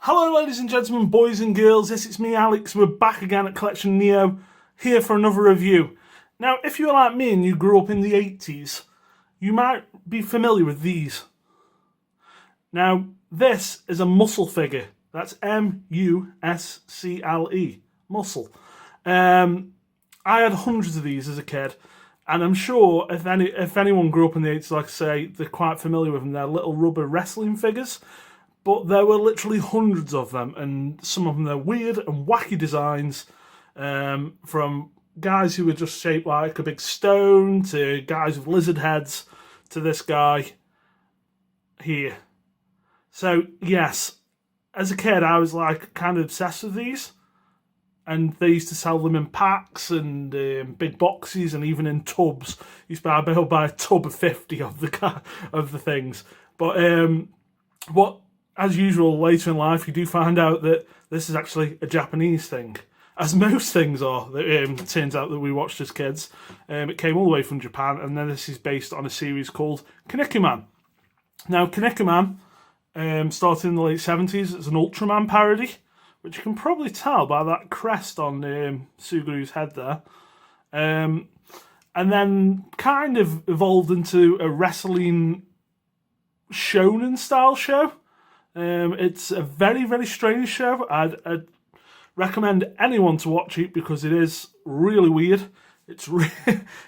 Hello ladies and gentlemen, boys and girls, yes it's me Alex, we're back again at Collection Neo, here for another review. Now if you're like me and you grew up in the 80s, you might be familiar with these. Now this is a M.U.S.C.L.E figure, that's M.U.S.C.L.E, M.U.S.C.L.E. I had hundreds of these as a kid, and I'm sure if anyone grew up in the 80s, like I say, they're quite familiar with them. They're little rubber wrestling figures. But there were literally hundreds of them, and some of them are weird and wacky designs, from guys who were just shaped like a big stone, to guys with lizard heads, to this guy here. So, yes, as a kid I was like kind of obsessed with these, and they used to sell them in packs and big boxes, and even in tubs. You used to buy a tub of 50 of the things. But as usual, later in life, you do find out that this is actually a Japanese thing. As most things are, it turns out that we watched as kids. It came all the way from Japan, and then this is based on a series called Kinnikuman. Now, Kinnikuman started in the late 70s. It's an Ultraman parody, which you can probably tell by that crest on Suguru's head there. And then kind of evolved into a wrestling shonen style show. It's a very, very strange show. I'd recommend anyone to watch it because it is really weird. It's of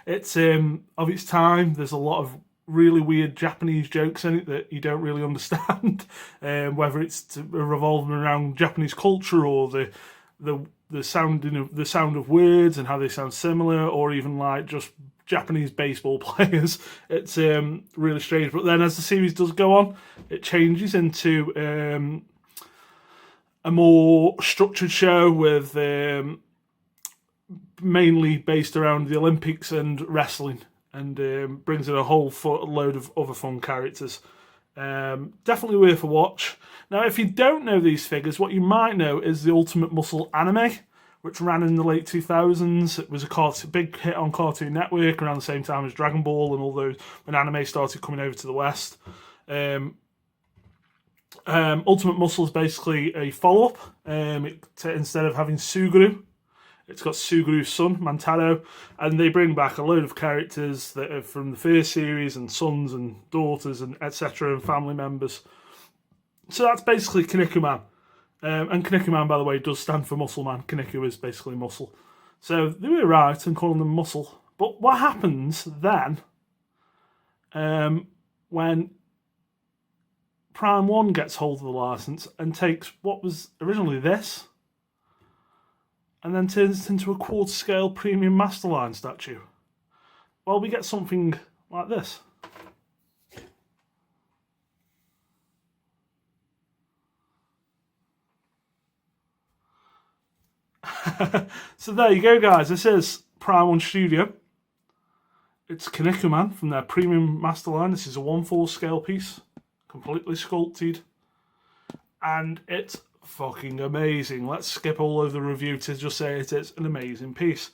its time. There's a lot of really weird Japanese jokes in it that you don't really understand, whether it's revolving around Japanese culture or the sound of words and how they sound similar, or even like just Japanese baseball players. It's really strange. But then as the series does go on, it changes into a more structured show with mainly based around the Olympics and wrestling, and brings in a whole load of other fun characters. Definitely worth a watch. Now, if you don't know these figures, what you might know is the Ultimate M.U.S.C.L.E anime, which ran in the late 2000s. It was a big hit on Cartoon Network around the same time as Dragon Ball and all those, when anime started coming over to the West. Ultimate M.U.S.C.L.E is basically a follow-up. Instead of having Suguru, it's got Suguru's son, Mantaro, and they bring back a load of characters that are from the first series, and sons and daughters and etc. and family members. So that's basically Kinnikuman. And Kinnikuman, by the way, does stand for Muscle Man. Kinniku is basically muscle. So they were right in calling them muscle. But what happens then when Prime 1 gets hold of the license and takes what was originally this and then turns it into a quarter-scale premium Masterline statue? Well, we get something like this. So there you go, guys. This is Prime 1 Studio. It's Kinnikuman from their premium Masterline. This is a 1/4 scale piece, completely sculpted, and it's fucking amazing. Let's skip all over the review to just say it is an amazing piece.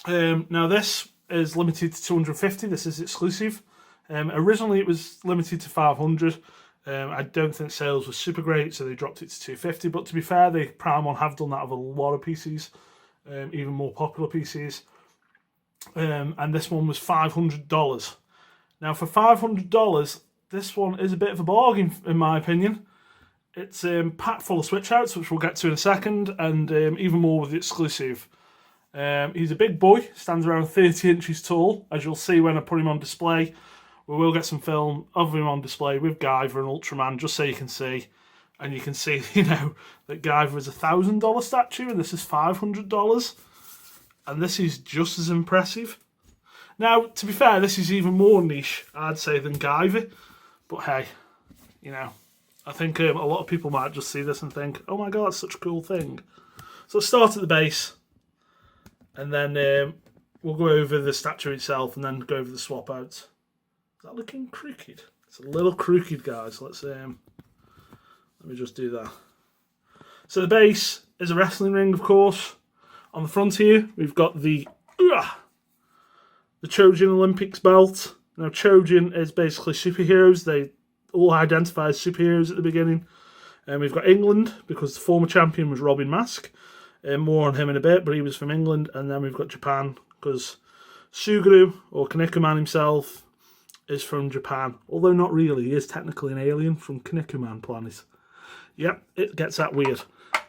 Now this is limited to 250. This is exclusive. Originally it was limited to 500. I don't think sales were super great, so they dropped it to 250. But to be fair, the Prime 1 have done that with a lot of PCs, even more popular PCs. And this one was $500. Now, for $500, this one is a bit of a bargain, in my opinion. It's packed full of switch outs, which we'll get to in a second, and even more with the exclusive. He's a big boy, stands around 30 inches tall, as you'll see when I put him on display. We will get some film of him on display with Guyver and Ultraman, just so you can see. And you can see, that Guyver is a $1,000 statue, and this is $500. And this is just as impressive. Now, to be fair, this is even more niche, I'd say, than Guyver. But hey, I think a lot of people might just see this and think, oh my god, that's such a cool thing. So let's start at the base. And then we'll go over the statue itself, and then go over the swap outs. Is that looking crooked? It's a little crooked, guys. Let me just do that. So the base is a wrestling ring, of course. On the front here, we've got the Chojin Olympics belt. Now, Chojin is basically superheroes. They all identify as superheroes at the beginning. And we've got England, because the former champion was Robbie Masks. More on him in a bit, but he was from England. And then we've got Japan, because Suguru, or Kinnikuman himself, is from Japan. Although not really, he is technically an alien from Kinnikuman planet. Yep, it gets that weird.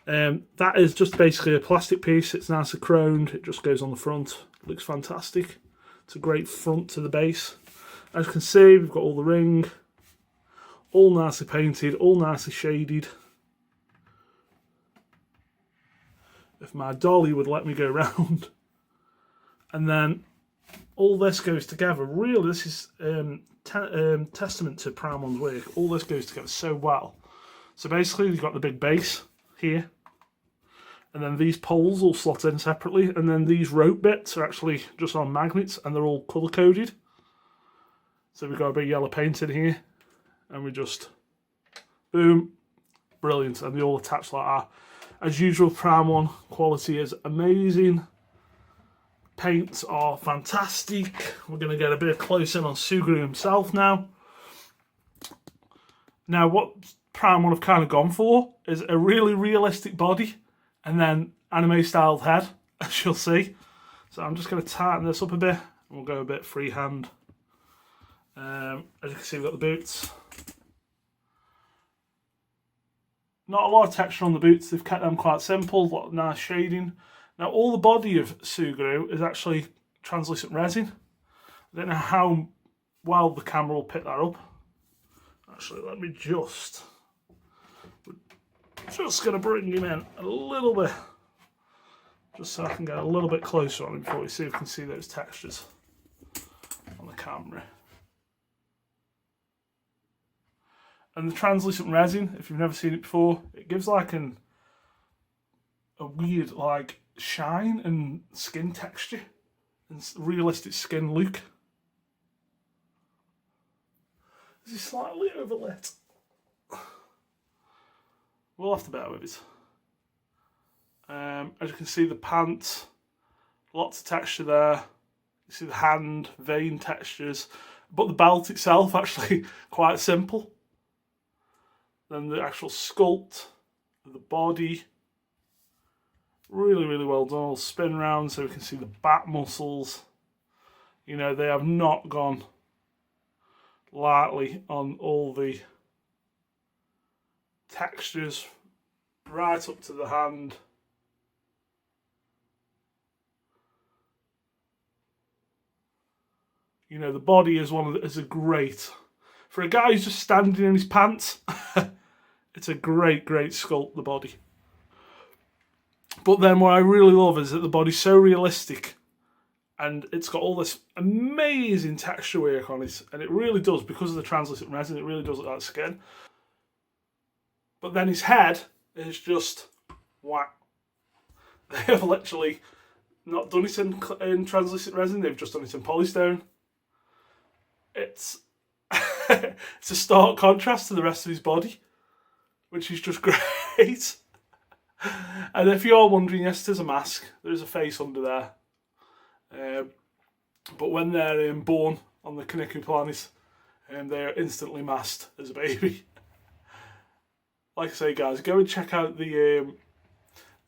That is just basically a plastic piece. It's nicely chromed. It just goes on the front. It looks fantastic. It's a great front to the base. As you can see, we've got all the ring. All nicely painted, all nicely shaded. If my dolly would let me go round. And then all this goes together. Really, this is testament to Prime One's work. All this goes together so well. So basically, you've got the big base here. And then these poles all slot in separately. And then these rope bits are actually just on magnets, and they're all colour-coded. So we've got a big yellow paint in here. And we just, boom, brilliant. And they all attach like that. As usual, Prime One quality is amazing. Paints are fantastic. We're going to get a bit close in on Suguru himself now. Now, what Prime One have kind of gone for is a really realistic body and then anime-styled head, as you'll see. So I'm just going to tighten this up a bit, and we'll go a bit freehand. As you can see, we've got the boots. Not a lot of texture on the boots. They've kept them quite simple, a lot of nice shading. Now, all the body of Suguru is actually translucent resin. I don't know how well the camera will pick that up. Actually, let me just going to bring him in a little bit, just so I can get a little bit closer on him before we see if we can see those textures on the camera. And the translucent resin, if you've never seen it before, it gives like a weird like shine and skin texture and realistic skin look. This is slightly overlit. We'll have to bear with it. As you can see, the pants, lots of texture there. You see the hand, vein textures, but the belt itself actually quite simple. Then the actual sculpt of the body, really, really well done. I'll spin around so we can see the back muscles. You know, they have not gone lightly on all the textures, right up to the hand. You know, the body is is a great, for a guy who's just standing in his pants, it's a great, great sculpt, the body. But then what I really love is that the body's so realistic and it's got all this amazing texture work on it. And it really does, because of the translucent resin, it really does look like skin. But then his head is just whack. They have literally not done it in translucent resin, they've just done it in polystone. It's it's a stark contrast to the rest of his body, which is just great. And if you're wondering, yes, there's a mask. There is a face under there. But when they're born on the Kinnikuman planet, they are instantly masked as a baby. Like I say, guys, go and check out the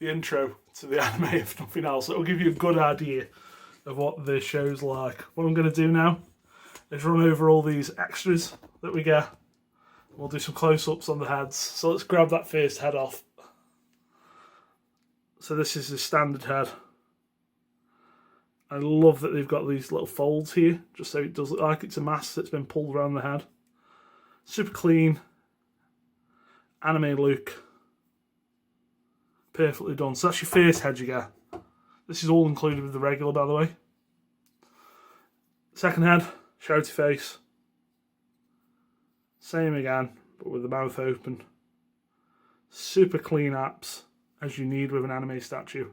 intro to the anime, if nothing else. It'll give you a good idea of what the show's like. What I'm going to do now is run over all these extras that we get. We'll do some close-ups on the heads. So let's grab that first head off. So this is the standard head. I love that they've got these little folds here, just so it does look like it's a mask that's been pulled around the head. Super clean. Anime look. Perfectly done. So that's your first head you get. This is all included with the regular, by the way. Second head, shouty face. Same again, but with the mouth open. Super clean apps, as you need with an anime statue.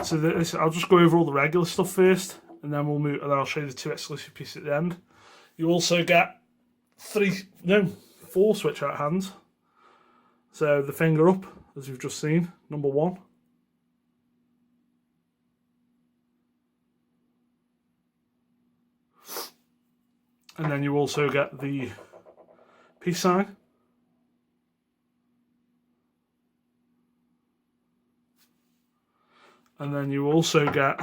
So this, I'll just go over all the regular stuff first, and then we'll move, and I'll show you the two exclusive pieces at the end. You also get 4 switch out hands. So the finger up, as you've just seen, number 1. And then you also get the peace sign, And then you also get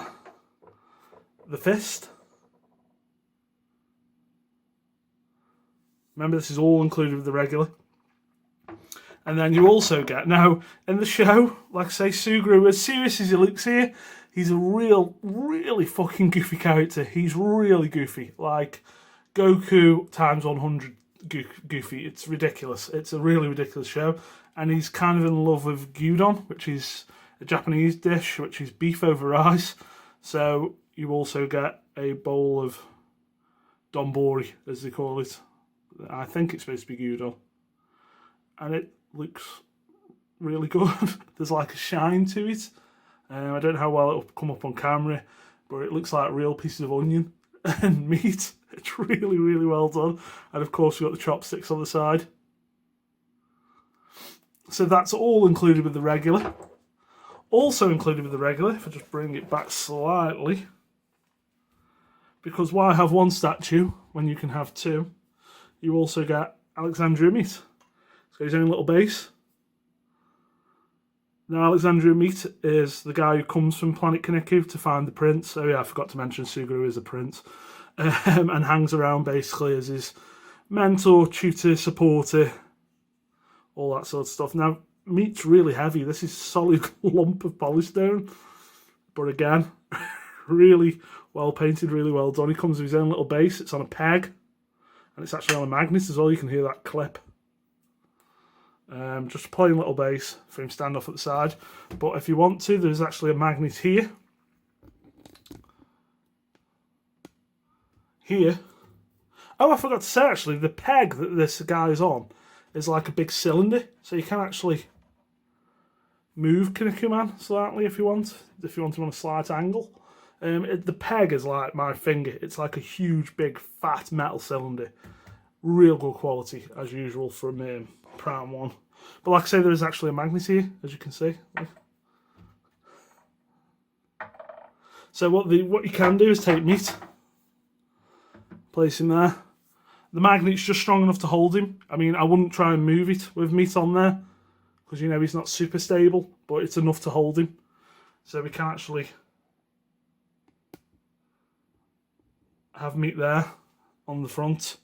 the fist. Remember, this is all included with the regular. And then you also get, now, in the show, like I say, Suguru, as serious as he looks here, he's a really fucking goofy character. He's really goofy. Like, Goku times 100 goofy. It's ridiculous. It's a really ridiculous show. And he's kind of in love with gyudon, which is a Japanese dish, which is beef over rice. So you also get a bowl of donbori, as they call it. I think it's supposed to be gyudon. And it looks really good. There's like a shine to it. I don't know how well it'll come up on camera, but it looks like real pieces of onion and meat. It's really, really well done. And of course, you've got the chopsticks on the side. So that's all included with the regular. Also included with the regular, if I just bring it back slightly, because why have one statue when you can have two? You also get Alexandria Meat. It's got his own little base. Now, Alexandria Meat is the guy who comes from Planet Kinniku to find the prince. Oh yeah, I forgot to mention Suguru is a prince. And hangs around basically as his mentor, tutor, supporter, all that sort of stuff. Now, Meat's really heavy. This is a solid lump of polystone. But again, really well painted, really well done. He comes with his own little base. It's on a peg. And it's actually on a magnet as well. You can hear that clip. Just a plain little base for him to stand off at the side. But if you want to, there's actually a magnet here. Here. Oh, I forgot to say actually, the peg that this guy is on is like a big cylinder. So you can actually move Kinnikuman slightly if you want him on a slight angle. The peg is like my finger. It's like a huge, big, fat metal cylinder. Real good quality, as usual, from Prime 1. But like I say, there is actually a magnet here, as you can see. So what you can do is take Meat, place him there. The magnet's just strong enough to hold him. I mean, I wouldn't try and move it with Meat on there, because you know he's not super stable, but it's enough to hold him. So we can actually have Meat there on the front.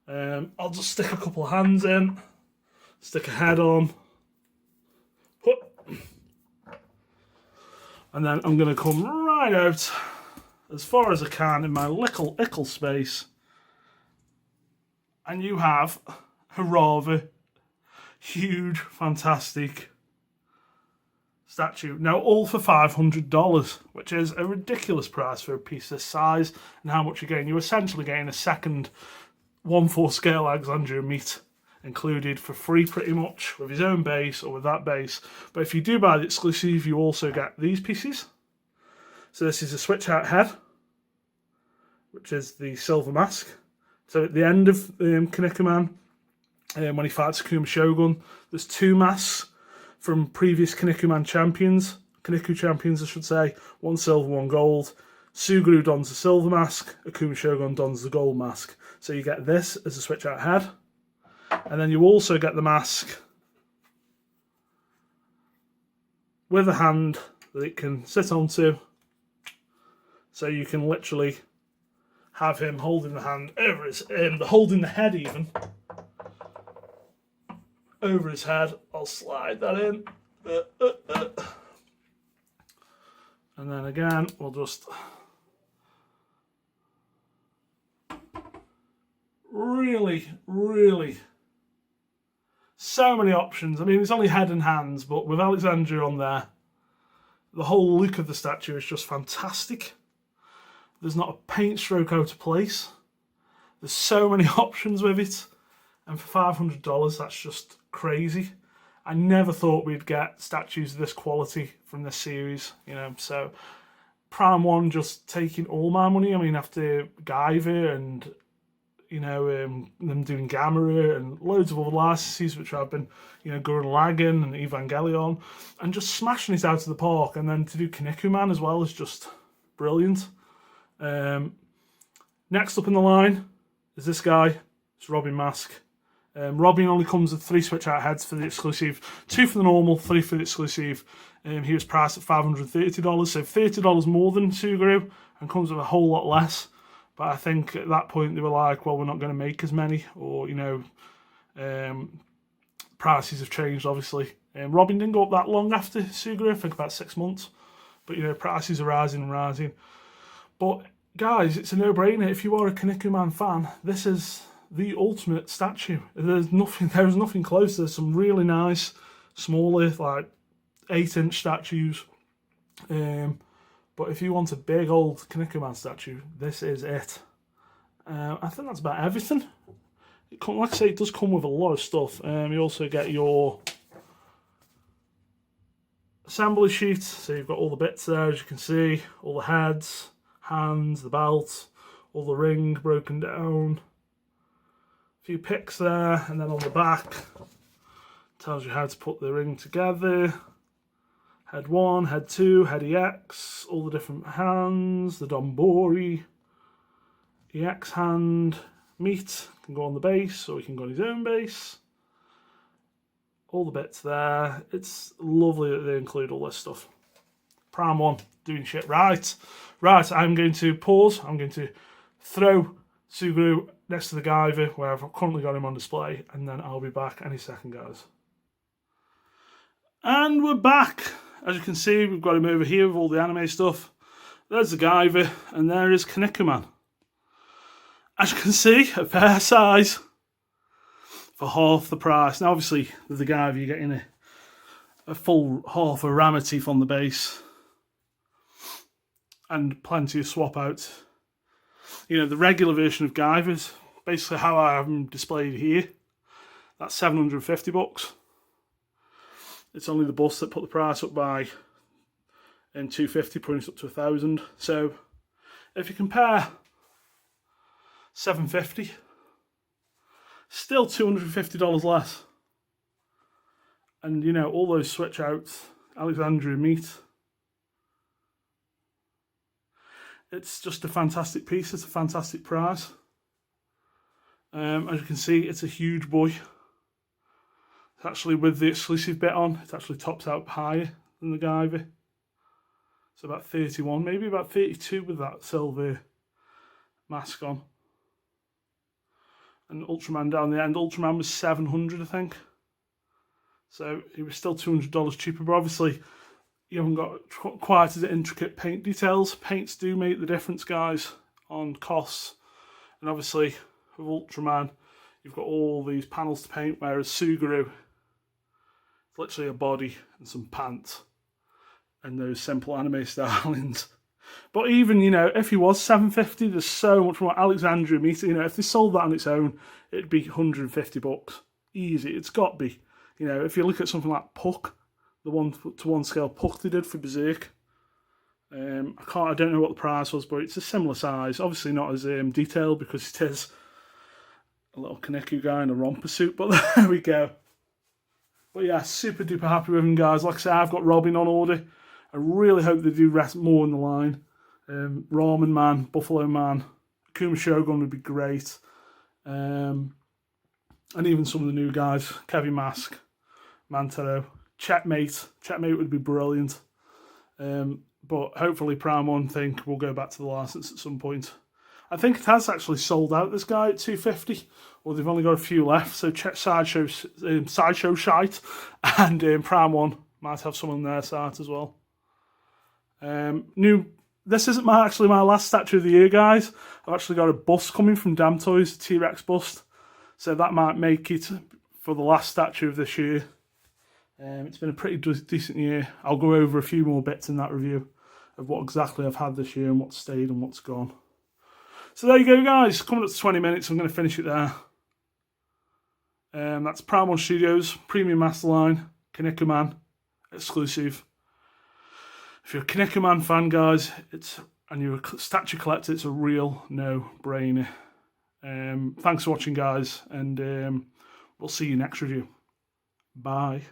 I'll just stick a couple of hands in, stick a head on, and then I'm going to come right out as far as I can in my little ickle space, and you have a rather huge, fantastic statue. Now, all for $500, which is a ridiculous price for a piece this size. And how much you're getting? You're essentially getting a second 1/4 scale Alexandria Meat included for free pretty much, with his own base or with that base. But if you do buy the exclusive, you also get these pieces. So this is a switch out head, which is the silver mask. So at the end of Kinnikuman, when he fights Akuma Shogun, there's two masks from previous Kinnikuman champions, Kinniku champions I should say, one silver, one gold. Suguru dons the silver mask, Akuma Shogun dons the gold mask. So you get this as a switch out head. And then you also get the mask with a hand that it can sit onto. So you can literally have him holding the hand over his, holding the head even, over his head. I'll slide that in. And then again, we'll just really so many options. I mean, it's only head and hands, but with Alexandria on there, the whole look of the statue is just fantastic. There's not a paint stroke out of place. There's so many options with it, and for $500, that's just crazy. I never thought we'd get statues of this quality from this series, you know. So Prime 1 just taking all my money. I mean, after Guyver and, you know, them doing Gamera and loads of other licenses, which have been, you know, Gurren Lagann and Evangelion, and just smashing it out of the park. And then to do Kinnikuman as well is just brilliant. Next up in the line is this guy. It's Robbie Masks. Robbie only comes with 3 switch out heads for the exclusive, 2 for the normal, 3 for the exclusive. He was priced at $530, so $30 more than Suguru, and comes with a whole lot less. But I think at that point they were like, well, we're not going to make as many, or, you know, prices have changed, obviously. Robin didn't go up that long after Suguru, I think about 6 months. But, you know, prices are rising and rising. But, guys, it's a no-brainer. If you are a Kinnikuman fan, this is the ultimate statue. There's nothing close. There's some really nice, smaller, like 8-inch statues. But if you want a big old Kinnikuman statue, this is it. I think that's about everything. Like I say, it does come with a lot of stuff. You also get your assembly sheet, so you've got all the bits there, as you can see, all the heads, hands, the belt, all the ring broken down, a few picks there, and then on the back tells you how to put the ring together. Head 1, head 2, head EX, all the different hands, the Donbori, EX hand, meat, can go on the base, or he can go on his own base. All the bits there. It's lovely that they include all this stuff. Prime 1, doing shit right. Right, I'm going to pause. I'm going to throw Suguru next to the Guyver, where I've currently got him on display, and then I'll be back any second, guys. And we're back. As you can see, we've got him over here with all the anime stuff. There's the Guyver, and there is Kinnikuman. As you can see, a fair size for half the price. Now, obviously, with the Guyver, you're getting a full half a Ramateeth on the base, and plenty of swap outs. You know, the regular version of Guyver's basically how I have them displayed here. That's $750. It's only the bus that put the price up by $250, putting it up to $1,000. So if you compare $750, still $250 less. And you know, all those switch outs, Alexandria meat. It's just a fantastic piece, it's a fantastic price. As you can see, it's a huge boy. It's actually with the exclusive bit on, it actually tops out higher than the Guyver. It's about 31, maybe about 32 with that silver mask on. And Ultraman down the end, Ultraman was $700, I think. So he was still $200 cheaper, but obviously you haven't got quite as intricate paint details. Paints do make the difference, guys, on costs. And obviously with Ultraman, you've got all these panels to paint, whereas Suguru, it's literally a body and some pants and those simple anime stylings. But even, you know, if he was $750, there's so much more. Alexandria meat, you know, if they sold that on its own, it'd be $150. Easy, it's got to be. You know, if you look at something like Puck, the 1-to-1 scale Puck they did for Berserk, I don't know what the price was, but it's a similar size. Obviously not as detailed because it is a little Kaneko guy in a romper suit, but there we go. But yeah, super duper happy with him, guys. Like I said, I've got Robin on order. I really hope they do rest more in the line. Ramen Man, Buffalo Man, Akuma Shogun would be great. And even some of the new guys, Kevin Mask, Mantero, Checkmate. Checkmate would be brilliant. But hopefully Prime 1 think we'll go back to the license at some point. I think it has actually sold out, this guy, at $250, or they've only got a few left. So check Sideshow Shite, and Prime 1 might have some on their site as well. This isn't actually my last statue of the year, guys. I've actually got a bust coming from Damn Toys, a T-Rex bust. So that might make it for the last statue of this year. It's been a pretty decent year. I'll go over a few more bits in that review of what exactly I've had this year and what's stayed and what's gone. So there you go, guys. Coming up to 20 minutes, I'm going to finish it there. That's Prime 1 Studios, Premium Masterline, Kinnikuman, exclusive. If you're a Kinnikuman fan, guys, and you're a statue collector, it's a real no-brainer. Thanks for watching, guys, and we'll see you next review. Bye.